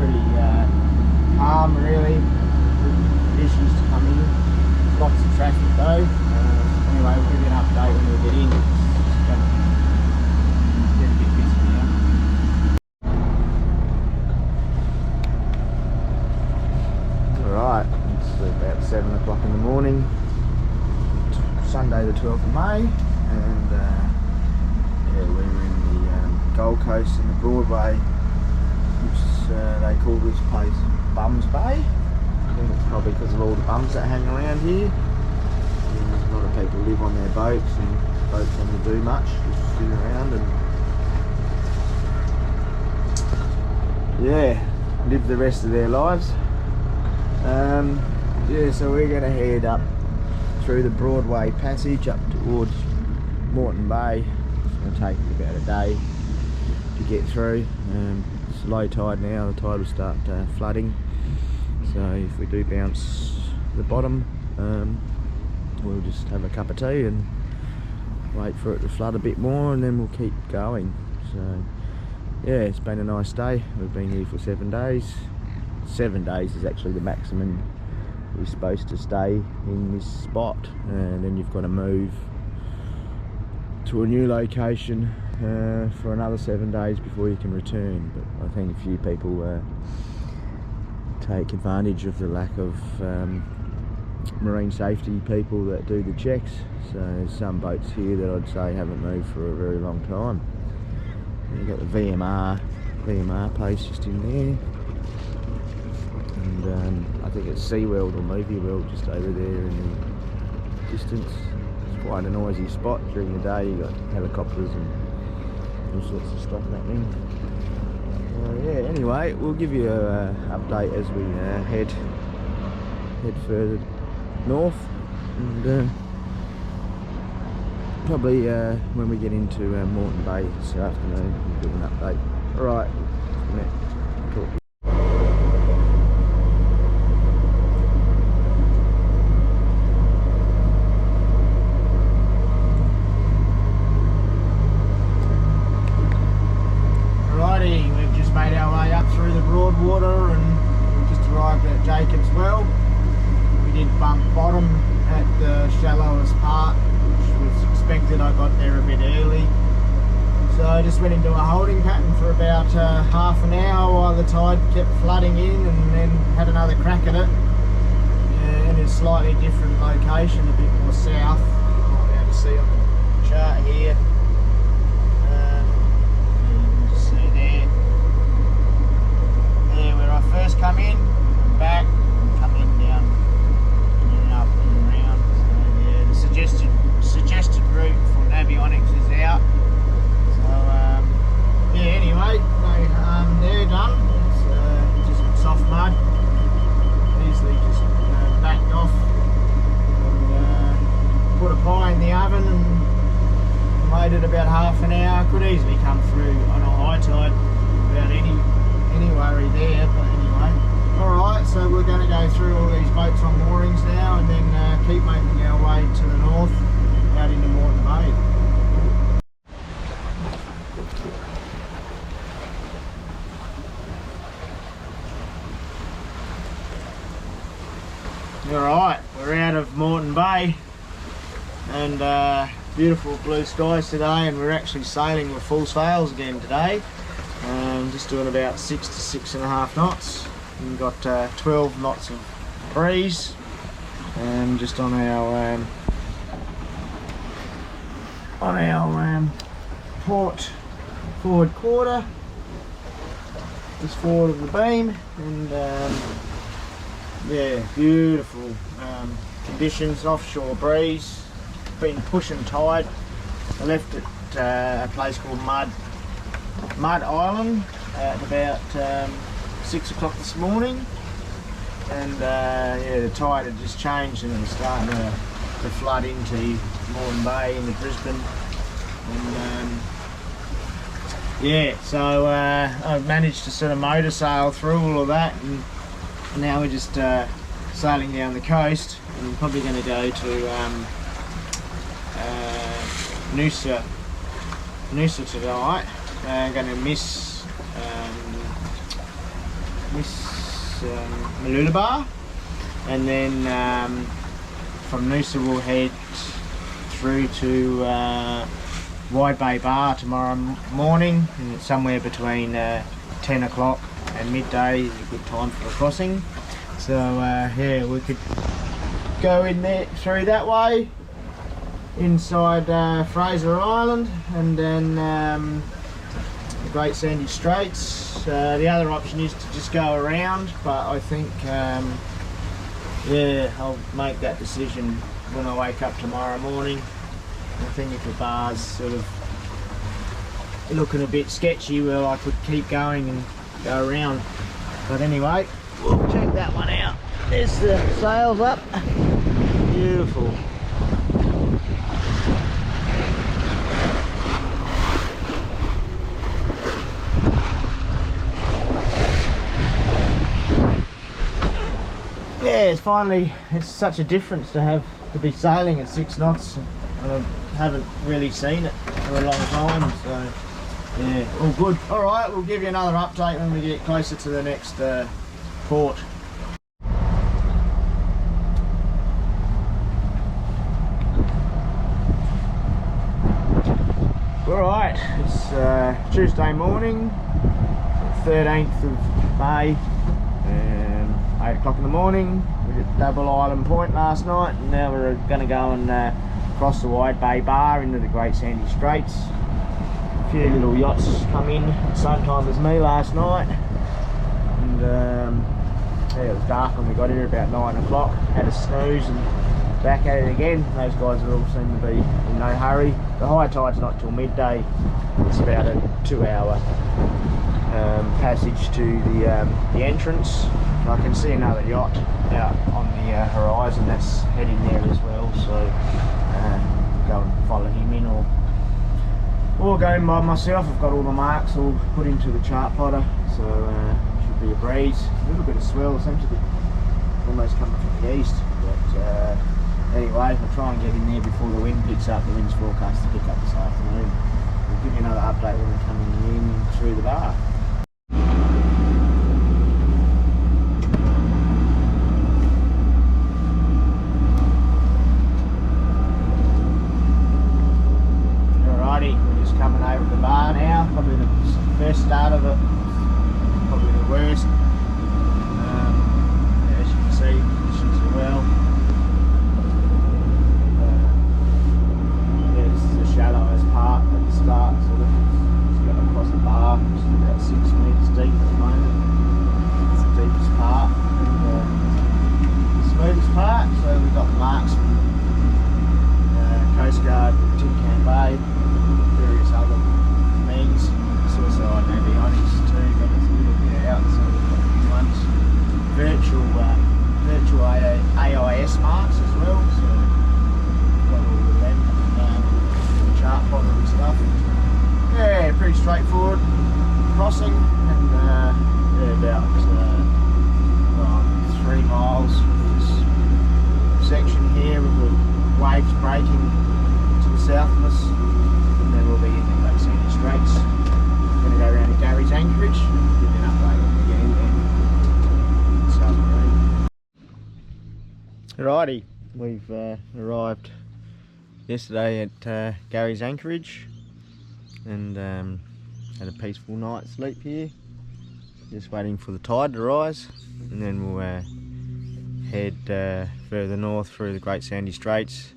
pretty calm really. Good issues to come in. Lots of traffic though. Anyway, we'll give you an update when we get in. It's going to get a bit busy now. Alright, it's about 7 o'clock in the morning. Sunday the 12th of May, and yeah, we're in the Gold Coast in the Broadway, which they call this place Bums Bay. I think it's probably because of all the bums that hang around here. A lot of people live on their boats, and boats don't do much, just sit around and yeah, live the rest of their lives. Yeah, so we're going to head up through the Broadway passage up towards Moreton Bay. It's going to take about a day to get through. It's low tide now, the tide will start flooding. So if we do bounce the bottom, we'll just have a cup of tea and wait for it to flood a bit more, and then we'll keep going. So yeah, it's been a nice day. We've been here for 7 days. 7 days is actually the maximum you're supposed to stay in this spot, and then you've got to move to a new location for another 7 days before you can return. But I think a few people take advantage of the lack of marine safety people that do the checks. So there's some boats here that I'd say haven't moved for a very long time. You've got the VMR place just in there. And I think it's SeaWorld or Movie World just over there in the distance. It's quite a noisy spot during the day. You've got helicopters and all sorts of stuff happening. Yeah, anyway, we'll give you an update as we head further north, and probably when we get into Moreton Bay this afternoon, we'll give an update. Alright, talk to you. Made our way up through the Broadwater, and we just arrived at Jacob's Well. We did bump bottom at the shallowest part, which was expected. I got there a bit early, so I just went into a holding pattern for about half an hour while the tide kept flooding in, and then had another crack at it in a slightly different location, a bit more south. You might be able to see on the chart here. You can see there. Where I first come in, and back, and come in, down, and up and around. So yeah, the suggested route from avionics is out. So yeah, anyway, they're done. It's just soft mud, easily just backed off, and put a pie in the oven and waited about half an hour. Could easily come through on a high tide without any worry there, but anyway. Alright, so we're going to go through all these boats on moorings now, and then keep making our way to the north out into Moreton Bay. Alright, we're out of Moreton Bay, and beautiful blue skies today, and we're actually sailing with full sails again today. Just doing about 6 to 6.5 knots. We've got 12 knots of breeze, and just on our port forward quarter, just forward of the beam, and yeah, beautiful conditions, offshore breeze, been pushing tide. I left at a place called Mud Island at about 6 o'clock this morning, and yeah, the tide had just changed and it was starting to flood into Moreton Bay into Brisbane, and yeah, so I've managed to sort of motor sail through all of that, and now we're just sailing down the coast, and we're probably going to go to Noosa tonight. I'm going to miss Mooloolaba, and then from Noosa we'll head through to Wide Bay Bar tomorrow morning, and it's somewhere between 10 o'clock and midday is a good time for a crossing. So yeah, we could go in there through that way inside Fraser Island, and then the Great Sandy Straits. The other option is to just go around, but I think yeah, I'll make that decision when I wake up tomorrow morning. I think if the bar's sort of looking a bit sketchy, well, I could keep going and go around. But anyway, we'll check that one out. There's the sails up. Beautiful. Yeah, it's such a difference to be sailing at 6 knots, and I haven't really seen it for a long time, so yeah, all good. Alright, we'll give you another update when we get closer to the next port. Alright, it's Tuesday morning, 13th of May. 8 o'clock in the morning. We did Double Island Point last night, and now we're going to go and cross the Wide Bay Bar into the Great Sandy Straits. A few little yachts come in at the same time as me last night, and yeah, it was dark when we got here about 9 o'clock. Had a snooze and back at it again. Those guys all seem to be in no hurry. The high tide's not till midday. It's about a 2-hour passage to the entrance. I can see another yacht out on the horizon that's heading there as well, so go and follow him in, or go in by myself. I've got all the marks all put into the chart plotter, so should be a breeze. A little bit of swell, seems to be almost coming from the east, but anyway, I'll try and get in there before the wind picks up. The wind's forecast to pick up this afternoon. We'll give you another update when we're coming in through the bar. Coming over the bar now, probably the first start of it, probably the worst. Yeah, as you can see, conditions are well. Yeah, this is the shallowest part at the start, sort of. It's going across the bar, which is about 6 metres deep at the moment. It's the deepest part and the smoothest part. So we've got the marks from Coast Guard, Tin Can Bay, various other means, suicide and avionics too, got us a little bit out, so we've got a few ones. Virtual AIS marks as well, so we've got all of them, chart plotter and stuff. Yeah, pretty straightforward crossing, and yeah, about 3 miles of this section here with the waves breaking to the south of us. Then we'll be in the Great Sandy Straits. We're going to go around to Gary's Anchorage and give you an update when we get in there this afternoon. Alrighty, we've arrived yesterday at Gary's Anchorage, and had a peaceful night's sleep here. Just waiting for the tide to rise, and then we'll head further north through the Great Sandy Straits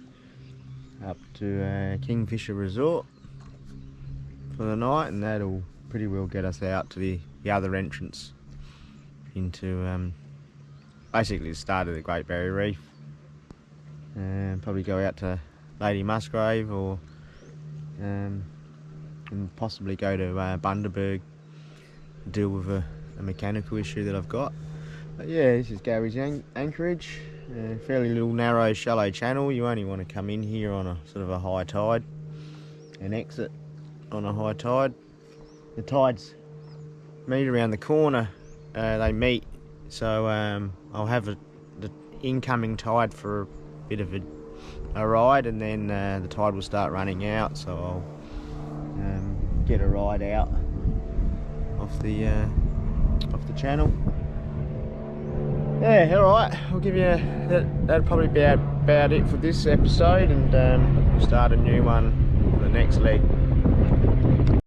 up to Kingfisher Resort for the night, and that'll pretty well get us out to the other entrance into basically the start of the Great Barrier Reef, and probably go out to Lady Musgrave, or and possibly go to Bundaberg, deal with a mechanical issue that I've got. But yeah, this is Gary's Anchorage. Fairly little narrow shallow channel. You only want to come in here on a sort of a high tide and exit on a high tide. The tides meet around the corner, they meet, so I'll have the incoming tide for a bit of a ride, and then the tide will start running out, so I'll get a ride out off the channel. Yeah, alright, I'll give you, that'll probably be about it for this episode, and we'll start a new one for the next leg.